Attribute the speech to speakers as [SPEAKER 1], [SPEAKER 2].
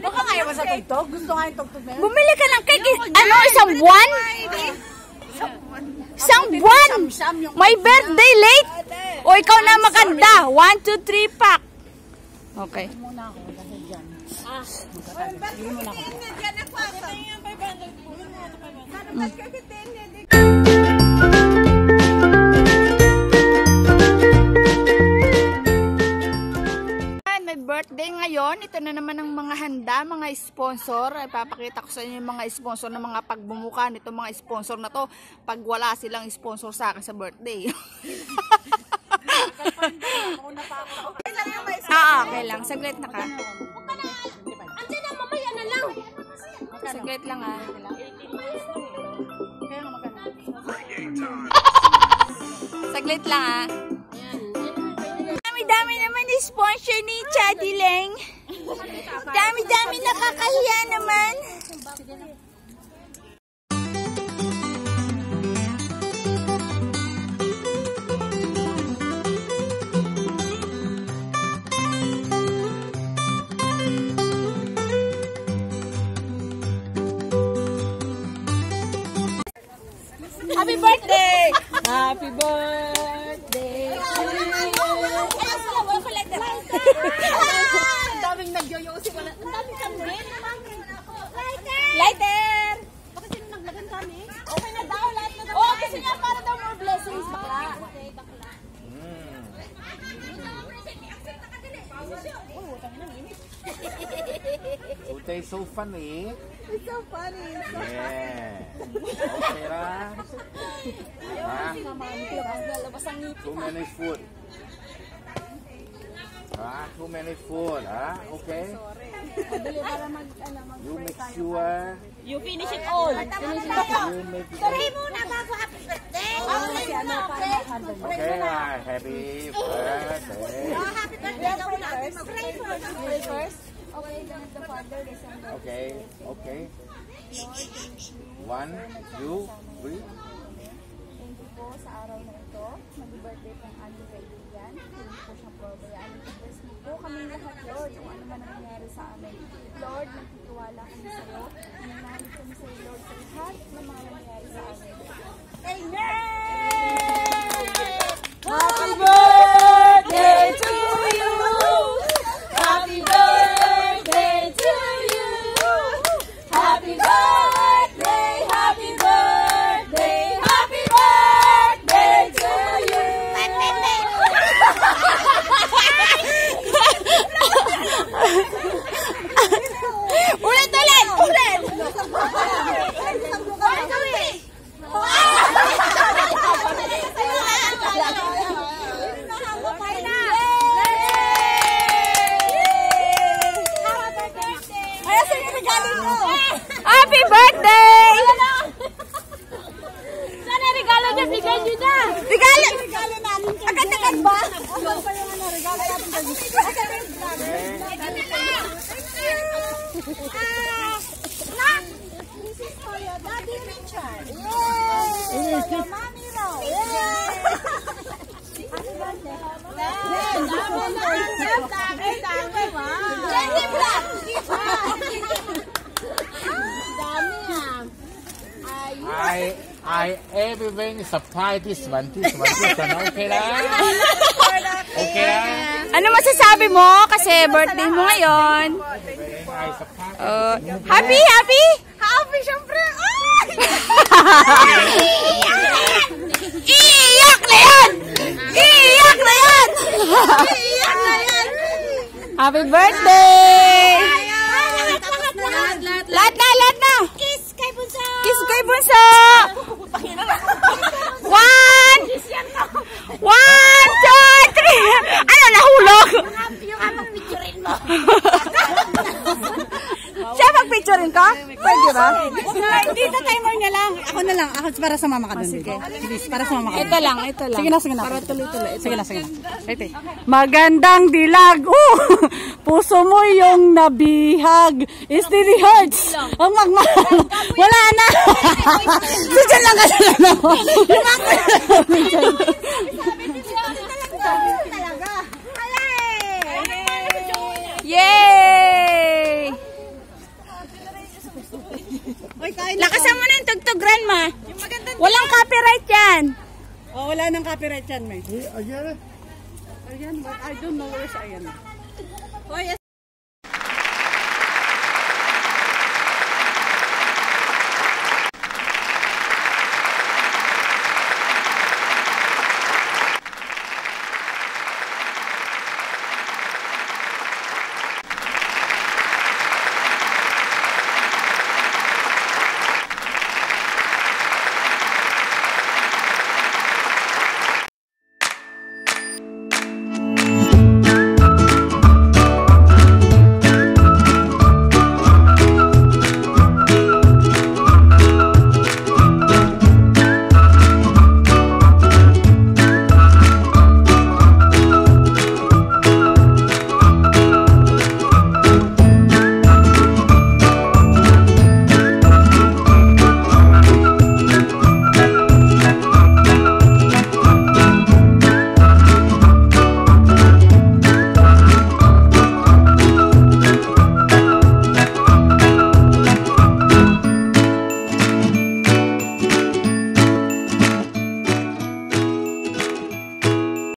[SPEAKER 1] Baka kaya ba sa tugtog? Gusto nga yung tugtog na yun?
[SPEAKER 2] Bumili ka ng cake. Ano, isang buwan? Isang buwan? My birthday late? O ikaw na maganda. 1, 2, 3 pack. Okay.
[SPEAKER 1] Muna ako dahil dyan. Hindi mo na ako.
[SPEAKER 2] May birthday ngayon. Ito na naman ang mga handa, mga sponsor. Ipapakita ko sa inyo yung mga sponsor ng mga pagbumuka nito, mga sponsor na to. Pag wala silang sponsor sa akin sa birthday. Okay lang. Saglit na ka.
[SPEAKER 3] Andiyan na, mamaya na lang.
[SPEAKER 2] Saglit lang ah. Saglit lang ah. Dami-dami naman yung sponsor ni Chadileng. Dami-dami, nakakahiya naman. Happy birthday!
[SPEAKER 1] Happy birthday!
[SPEAKER 3] Ang daming nagyoyosi. Ang daming kami.
[SPEAKER 2] Lighter!
[SPEAKER 3] Bakit sino naglagan kami?
[SPEAKER 2] Okay na daw, lahat na daw. Oh, kasi nga para daw more blessings, bakla.
[SPEAKER 3] Okay, bakla.
[SPEAKER 4] Utay, so funny.
[SPEAKER 1] It's so funny.
[SPEAKER 4] Yeah. Okay lang. Ha? Too many food. Too many food. Okay? You make sure.
[SPEAKER 3] You finish it all.
[SPEAKER 4] You make sure.
[SPEAKER 3] Pray muna bago happy birthday.
[SPEAKER 4] Okay, happy birthday.
[SPEAKER 3] Happy birthday daw natin. Pray first.
[SPEAKER 2] Okay, then the Father, the Son, the
[SPEAKER 4] Okay, okay. 1, 2, 3.
[SPEAKER 2] Thank you po sa araw na ito. Mag-birthday pong aming kaibigan. Hindi po siyang pabayaan. Bless mo po kami lahat, Lord. Kung ano man ang nangyari sa amin. Lord, nagtitiwala kami sa iyo. Nananalig kami sa iyo, Lord, sa lahat ng mga nangyari sa amin. Amen! Happy birthday to you! Happy birthday to you! Happy birthday, happy birthday, happy birthday to you! Ulit! Happy birthday!
[SPEAKER 3] Sana regalo niya, bigay niyo na.
[SPEAKER 2] Regalo!
[SPEAKER 1] namin.
[SPEAKER 2] Agad-agad ba?
[SPEAKER 1] Ano pa yung regalo natin?
[SPEAKER 3] This is for your Daddy Richard.
[SPEAKER 1] Yay!
[SPEAKER 3] For your Mommy Rose. Happy birthday.
[SPEAKER 4] Everyone supply this one. Okay lang? Okay lang?
[SPEAKER 2] Ano masasabi mo? Kasi birthday mo ngayon. Happy? Happy? Happy, syempre. Iiyak na yan! Iiyak na yan! Iiyak na yan! Happy birthday! Lahat na!
[SPEAKER 3] Kiss kay Bunso!
[SPEAKER 2] Kiss kay Bunso! 1, 2, 3! Ano, nahulog?
[SPEAKER 3] Yung amang picturein mo.
[SPEAKER 2] Siya, mag-picturein ka? Pwede ba?
[SPEAKER 1] Hindi sa timer niya lang. Ako na lang. Ako para sa mama ka dun. Sige. Please, para sa mama ka.
[SPEAKER 2] Ito lang.
[SPEAKER 1] Sige na.
[SPEAKER 2] Para tuloy-tuloy.
[SPEAKER 1] Sige na. Ito. Magandang dilag. Puso mo yung nabihag. Steady hearts. Ang magmahal. Wala na. Diyan lang ka na.
[SPEAKER 3] Talaga.
[SPEAKER 2] Yay! Lakasan mo na yung tugtog, Grandma. Walang copyright yan.
[SPEAKER 1] Oh, wala nang copyright yan, May.
[SPEAKER 4] Ayan.
[SPEAKER 1] Ayan, but I don't know where's Ayan.